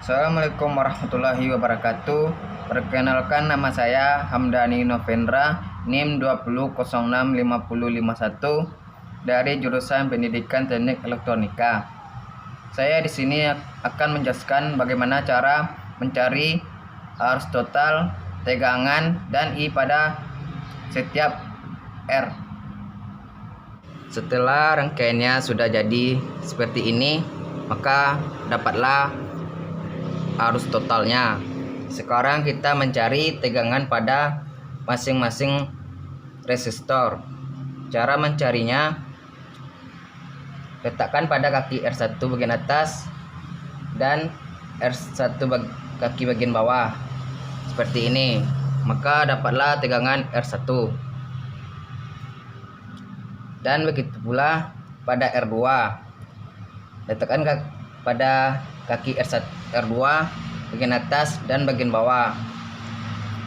Assalamualaikum warahmatullahi wabarakatuh. Perkenalkan, nama saya Hamdani Novendra, NIM 20065051 dari jurusan Pendidikan Teknik Elektronika. Saya di sini akan menjelaskan bagaimana cara mencari arus total, tegangan, dan I pada setiap R. Setelah rangkaiannya sudah jadi seperti ini, maka dapatlah arus totalnya. Sekarang kita mencari tegangan pada masing-masing resistor. Cara mencarinya, letakkan pada kaki R1 bagian atas dan R1 kaki bagian bawah seperti ini, maka dapatlah tegangan R1. Dan begitu pula pada R2, letakkan pada kaki R2 bagian atas dan bagian bawah,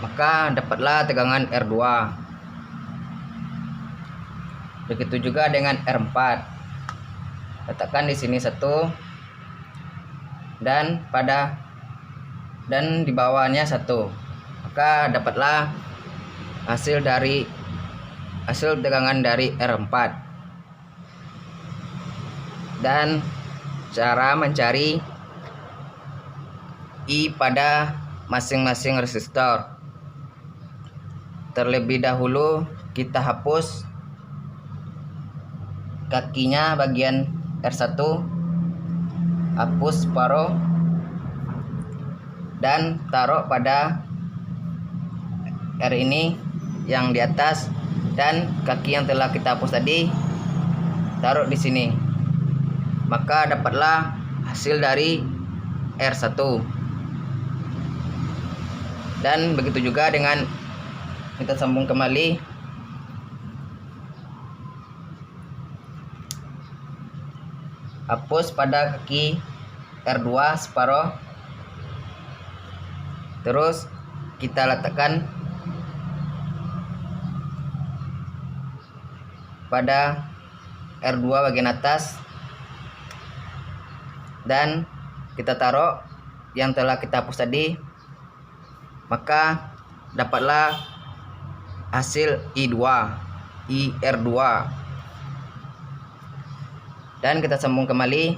maka dapatlah tegangan R2. Begitu juga dengan R4, letakkan di sini satu dan di bawahnya satu, maka dapatlah hasil tegangan dari R4. Dan cara mencari I pada masing-masing resistor. Terlebih dahulu kita hapus kakinya bagian R1, hapus separuh dan taruh pada R ini yang di atas, dan kaki yang telah kita hapus tadi taruh di sini, maka dapatlah hasil dari R1. Dan begitu juga dengan, kita sambung kembali, hapus pada kaki R2 separuh, terus kita letakkan pada R2 bagian atas dan kita taruh yang telah kita hapus tadi, maka dapatlah hasil IR2. Dan kita sambung kembali,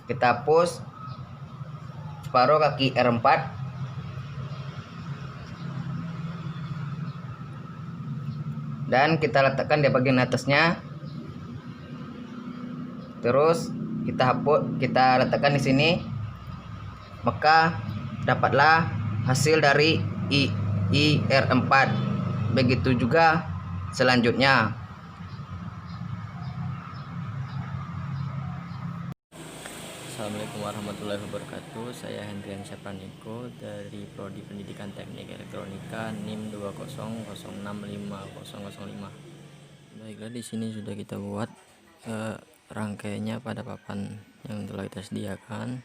kita hapus separuh kaki R4 dan kita letakkan di bagian atasnya, terus kita letakkan di sini, maka dapatlah hasil dari IR4. Begitu juga selanjutnya. Assalamualaikum warahmatullahi wabarakatuh. Saya Hendrian Syapraniko dari Prodi Pendidikan Teknik Elektronika NIM 20065005. Baiklah, di sini sudah kita buat rangkaiannya pada papan yang telah kita sediakan.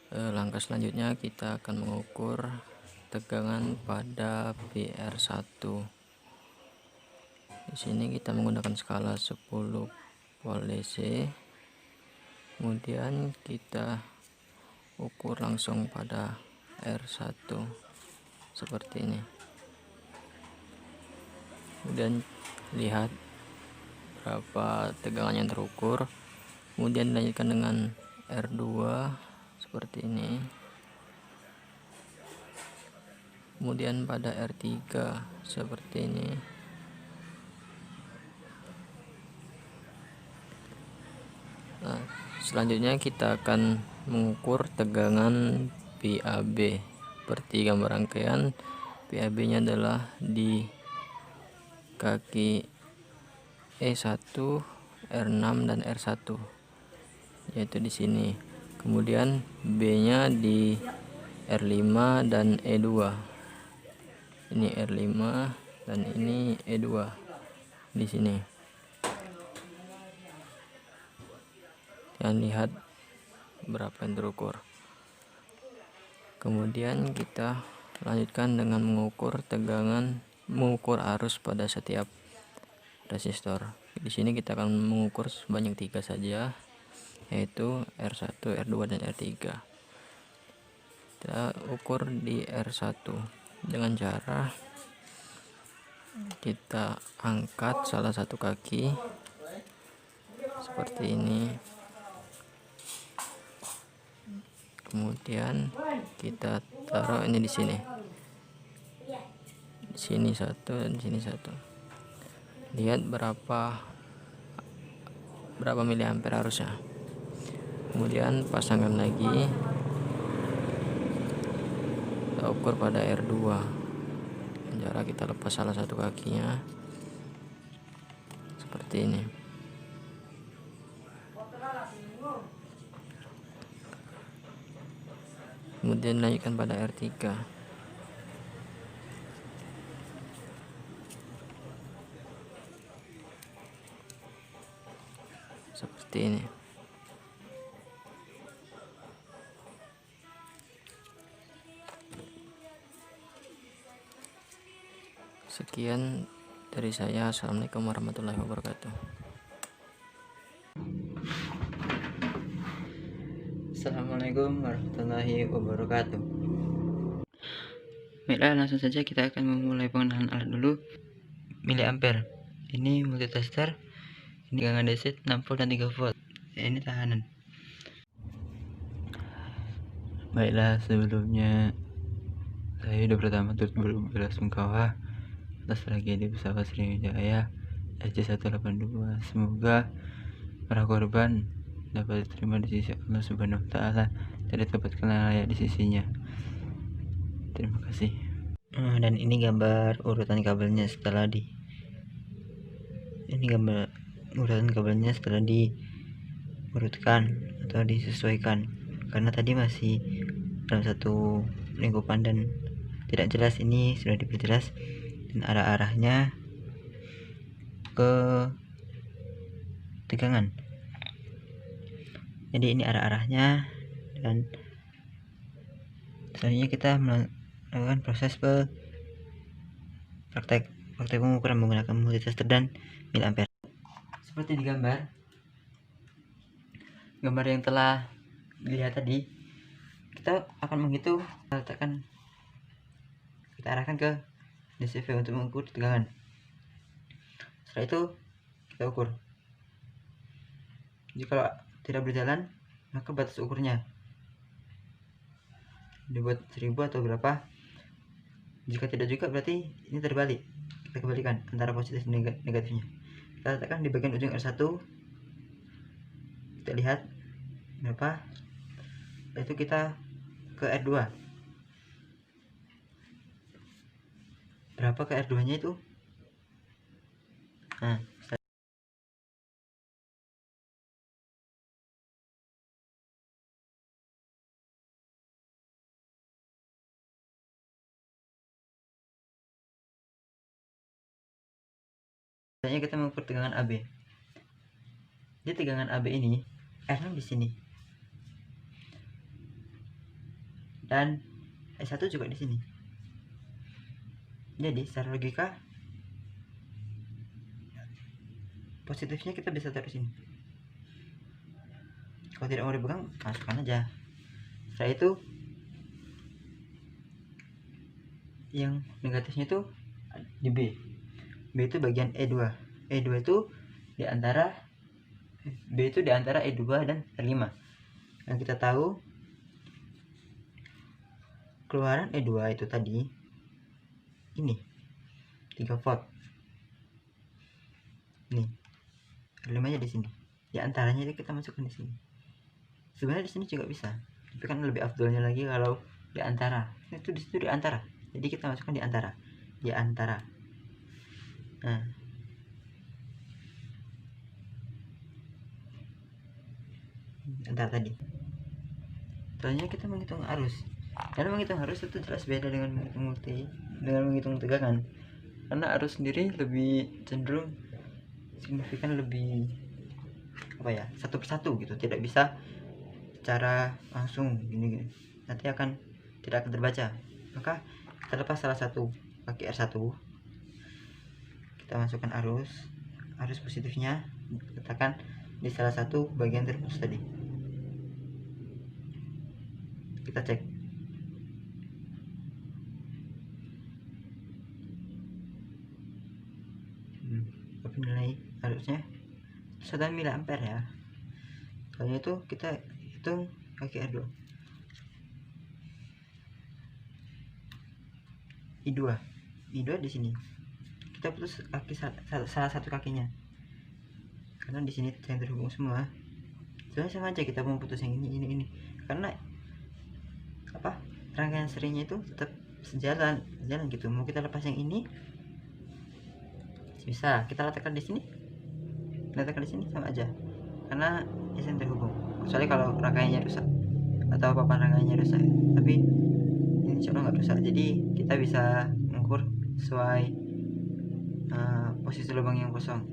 Langkah selanjutnya kita akan mengukur tegangan pada PR1. Di sini kita menggunakan skala 10 volt DC. Kemudian kita ukur langsung pada R1 seperti ini. Kemudian lihat berapa tegangan yang terukur. Kemudian dilanjutkan dengan R2 seperti ini. Kemudian pada R3 seperti ini. Nah, selanjutnya kita akan mengukur tegangan PAB. Seperti gambar rangkaian, PAB nya adalah di kaki E1, R6 dan R1, yaitu di sini. Kemudian B nya di R5 dan E2. Ini R5 dan ini E2 di sini. Dan lihat berapa yang terukur. Kemudian kita lanjutkan dengan mengukur arus pada setiap resistor. Di sini kita akan mengukur sebanyak 3 saja. yaitu R1, R2 dan R3. Kita ukur di R1 dengan cara kita angkat salah satu kaki seperti ini, kemudian kita taruh ini di sini satu dan di sini satu. Lihat berapa miliampere harusnya. Kemudian pasangkan lagi, kita ukur pada R2 dengan cara kita lepas salah satu kakinya seperti ini. Kemudian lanjutkan pada R3 seperti ini. Sekian dari saya. Assalamualaikum warahmatullahi wabarakatuh. Assalamualaikum warahmatullahi wabarakatuh. Baiklah, langsung saja kita akan memulai pengenalan alat dulu. Miliampere. Ini multitester. Ini tegangan DC 6 volt dan 3 volt. Ini tahanan. Baiklah, sebelumnya saya sudah pertama turut berbelasungkawa atas tragedi pesawat Sriwijaya SJ182. Semoga para korban dapat diterima di sisi Allah Subhanahu wa Ta'ala dan ditempatkan layak di sisinya. Terima kasih. Dan ini gambar urutan kabelnya setelah diurutkan atau disesuaikan, karena tadi masih dalam satu lingkupan dan tidak jelas. Ini sudah diperjelas dan arah-arahnya ke tegangan. Jadi ini arah-arahnya, dan selanjutnya kita melakukan proses praktek pengukuran menggunakan multitester dan miliampere. Seperti di gambar yang telah dilihat tadi, kita akan menghitung, kita arahkan ke DCV untuk mengukur tegangan. Setelah itu kita ukur. Jika tidak berjalan, maka batas ukurnya dibuat 1000 atau berapa. Jika tidak juga, berarti ini terbalik. Kita kembalikan antara positif dan negatifnya. Kita letakkan di bagian ujung R1. Kita lihat berapa. Itu kita ke R2. Berapa ke R2 nya itu? Nah, selanjutnya kita mengukur tegangan AB. Jadi tegangan AB ini R6 di sini dan S1 juga di sini. Jadi secara logika positifnya kita bisa taruh sini. Kalau tidak mau dipegang, masukkan aja. Setelah itu yang negatifnya itu di B. B itu bagian E2. E2 itu di antara E2 dan R5. Yang kita tahu keluaran E2 itu tadi ini 3 volt. Nih. R5 nya di sini. Di antaranya itu kita masukkan di sini. Sebenarnya di sini juga bisa. Tapi kan lebih afdolnya lagi kalau di antara. Itu di situ di antara. Jadi kita masukkan di antara. Di antara. Nah, antara tadi. Selanjutnya kita menghitung arus. Dalam menghitung arus itu jelas beda dengan menghitung tegangan. Karena arus sendiri lebih cenderung signifikan, lebih satu persatu gitu. Tidak bisa secara langsung gini. Nanti tidak akan terbaca. Maka kita lepas salah satu kaki R1. Kita masukkan arus positifnya, letakkan di salah satu bagian terputus tadi. kita cek. Tapi nilai harusnya 1 mA ya. Soalnya itu kita hitung kaki R2 I2 di sini kita putus kaki salah satu kakinya, karena di sini yang terhubung semua. Sebenarnya sama aja kita mau putus yang ini karena apa, rangkaian serinya itu tetap sejalan gitu. Mau kita lepas yang ini bisa kita letakkan di sini sama aja, karena yang terhubung. Kecuali kalau rangkaiannya rusak atau papan rangkaiannya rusak, tapi ini insya Allah nggak rusak, jadi kita bisa mengukur sesuai posisi lubang yang kosong.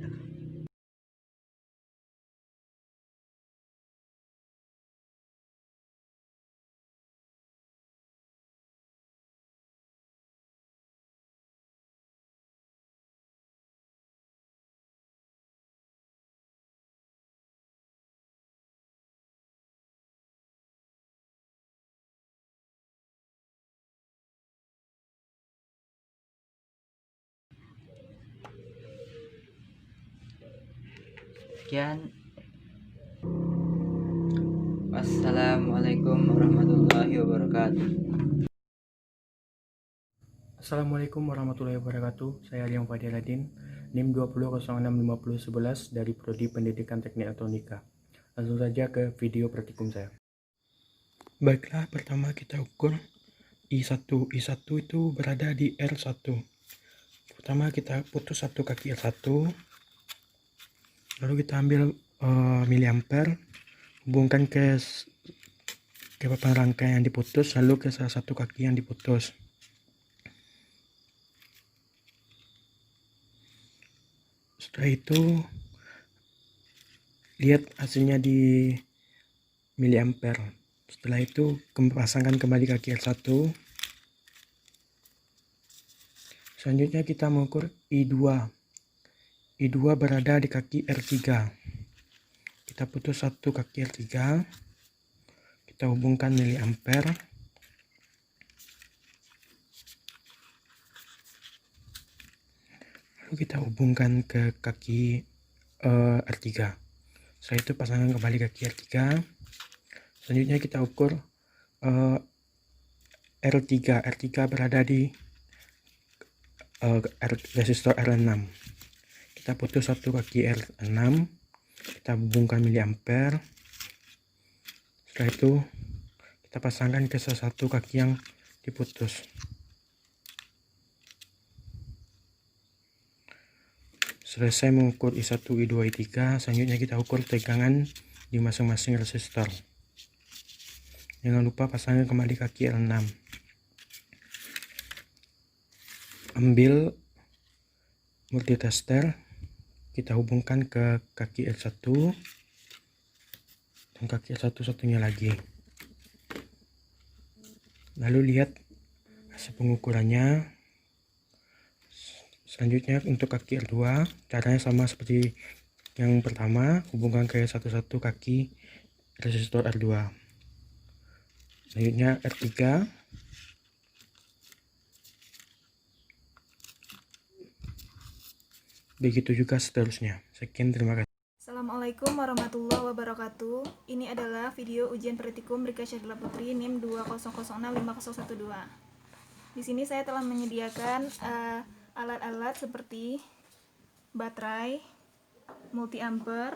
Sekian. Wassalamualaikum warahmatullahi wabarakatuh. Assalamualaikum warahmatullahi wabarakatuh. Saya Aryan Fadiladin, NIM 20065011 dari Prodi Pendidikan Teknik Elektronika. Langsung saja ke video praktikum saya. Baiklah, pertama kita ukur I1. I1 itu berada di R1. Pertama kita putus satu kaki R1, lalu kita ambil miliampere, hubungkan ke papan rangkai yang diputus, lalu ke salah satu kaki yang diputus. Setelah itu lihat hasilnya di miliampere. Setelah itu pasangkan kembali kaki R1. Selanjutnya kita mengukur I2. I2 berada di kaki R3. Kita putus satu kaki R3. Kita hubungkan miliampere. Lalu kita hubungkan ke kaki R3. Setelah itu pasangkan kembali kaki R3. Selanjutnya kita ukur R3. R3 berada di resistor R6. Kita putus satu kaki R6. Kita hubungkan miliampere. Setelah itu kita pasangkan ke salah satu kaki yang diputus. Selesai mengukur I1, I2, I3, selanjutnya kita ukur tegangan di masing-masing resistor. Jangan lupa pasangkan kembali kaki R6. Ambil multitester, kita hubungkan ke kaki R1 dan kaki R1 satunya lagi. Lalu lihat hasil pengukurannya. Selanjutnya untuk kaki R2, caranya sama seperti yang pertama, hubungkan ke satu-satu kaki resistor R2. Selanjutnya R3. Begitu juga seterusnya. Sekian, terima kasih. Assalamualaikum warahmatullahi wabarakatuh. Ini adalah video ujian praktikum Rika Syahila Putri NIM 20065012. Di sini saya telah menyediakan alat-alat seperti baterai, multi-ampere,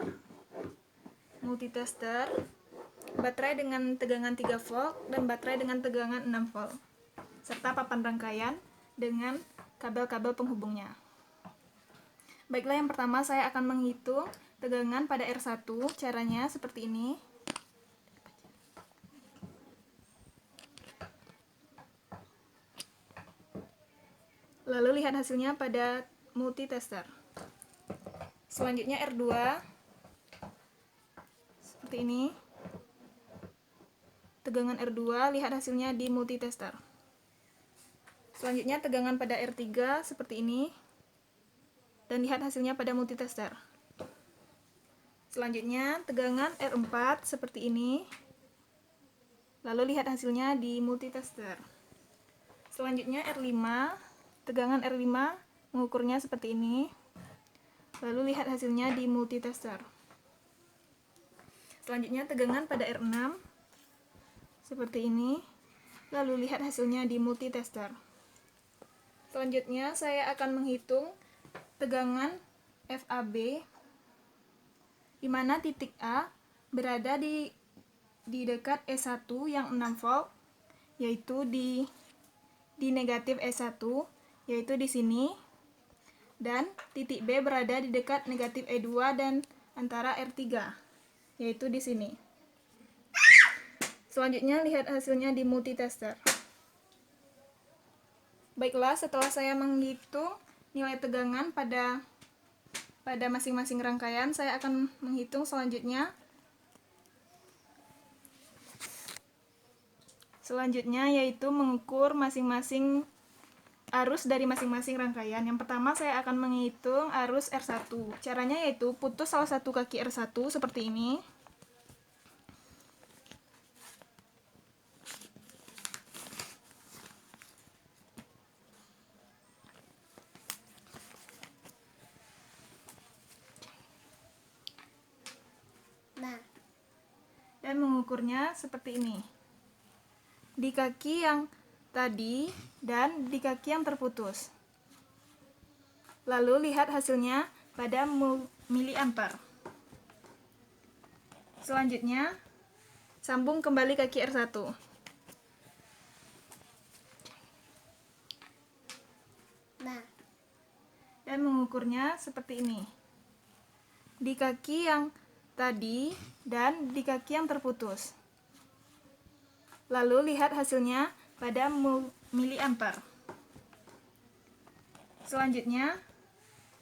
multitester, baterai dengan tegangan 3 volt dan baterai dengan tegangan 6 volt, serta papan rangkaian dengan kabel-kabel penghubungnya. Baiklah, yang pertama saya akan menghitung tegangan pada R1. Caranya seperti ini. Lalu lihat hasilnya pada multitester. Selanjutnya R2 seperti ini. Tegangan R2, lihat hasilnya di multitester. Selanjutnya tegangan pada R3 seperti ini. Dan lihat hasilnya pada multitester. Selanjutnya tegangan R4 seperti ini. Lalu lihat hasilnya di multitester. Selanjutnya R5, tegangan R5 mengukurnya seperti ini. Lalu lihat hasilnya di multitester. Selanjutnya tegangan pada R6 seperti ini. Lalu lihat hasilnya di multitester. Selanjutnya saya akan menghitung tegangan FAB, di mana titik A berada di dekat E1 yang 6 volt, yaitu di negatif E1, yaitu di sini, dan titik B berada di dekat negatif E2 dan antara R3, yaitu di sini. Selanjutnya lihat hasilnya di multitester. Baiklah, setelah saya menghitung nilai tegangan pada masing-masing rangkaian, saya akan menghitung selanjutnya. Selanjutnya yaitu mengukur masing-masing arus dari masing-masing rangkaian. Yang pertama saya akan menghitung arus R1. Caranya yaitu putus salah satu kaki R1 seperti ini. Dan mengukurnya seperti ini. Di kaki yang tadi dan di kaki yang terputus. Lalu lihat hasilnya pada miliampere. Selanjutnya sambung kembali kaki R1. Dan mengukurnya seperti ini. Di kaki yang tadi dan di kaki yang terputus. Lalu lihat hasilnya pada miliampere. Selanjutnya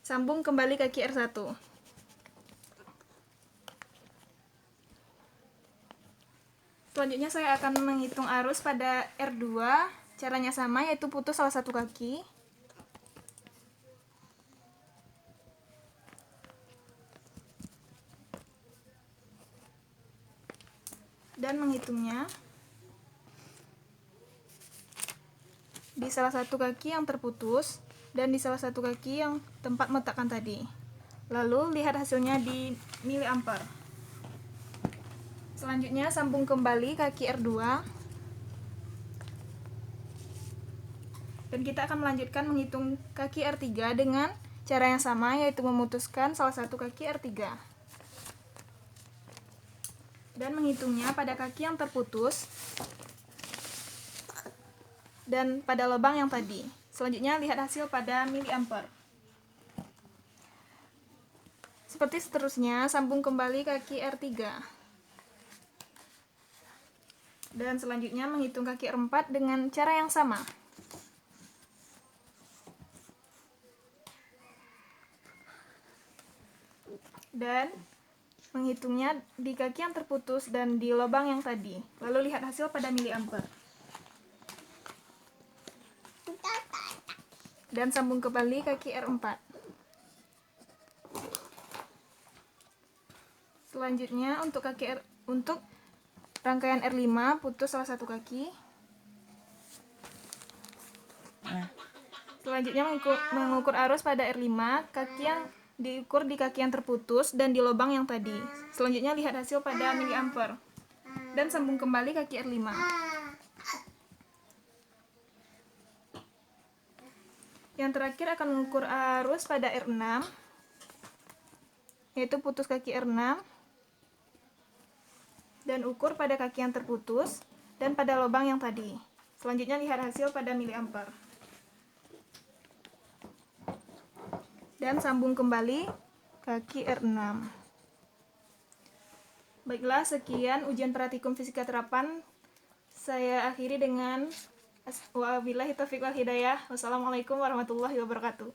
sambung kembali kaki R1. Selanjutnya saya akan menghitung arus pada R2. Caranya sama, yaitu putus salah satu kaki. Dan menghitungnya di salah satu kaki yang terputus dan di salah satu kaki yang tempat meletakkan tadi. Lalu lihat hasilnya di miliampere. Selanjutnya sambung kembali kaki R2. Dan kita akan melanjutkan menghitung kaki R3 dengan cara yang sama, yaitu memutuskan salah satu kaki R3. Dan menghitungnya pada kaki yang terputus dan pada lubang yang tadi. Selanjutnya lihat hasil pada miliampere. Seperti seterusnya, sambung kembali kaki R3. Dan selanjutnya menghitung kaki R4 dengan cara yang sama. Dan menghitungnya di kaki yang terputus dan di lubang yang tadi. Lalu lihat hasil pada miliampere. Dan sambung kembali kaki R4. Selanjutnya untuk rangkaian R5 putus salah satu kaki. Selanjutnya mengukur arus pada R5, kaki yang diukur di kaki yang terputus dan di lubang yang tadi. Selanjutnya lihat hasil pada miliampere. Dan sambung kembali kaki R5. Yang terakhir akan mengukur arus pada R6, yaitu putus kaki R6 dan ukur pada kaki yang terputus dan pada lubang yang tadi. Selanjutnya lihat hasil pada miliampere. Dan sambung kembali kaki R6. Baiklah, sekian ujian praktikum fisika terapan. Saya akhiri dengan wabillahi taufiq wal hidayah. Wassalamualaikum warahmatullahi wabarakatuh.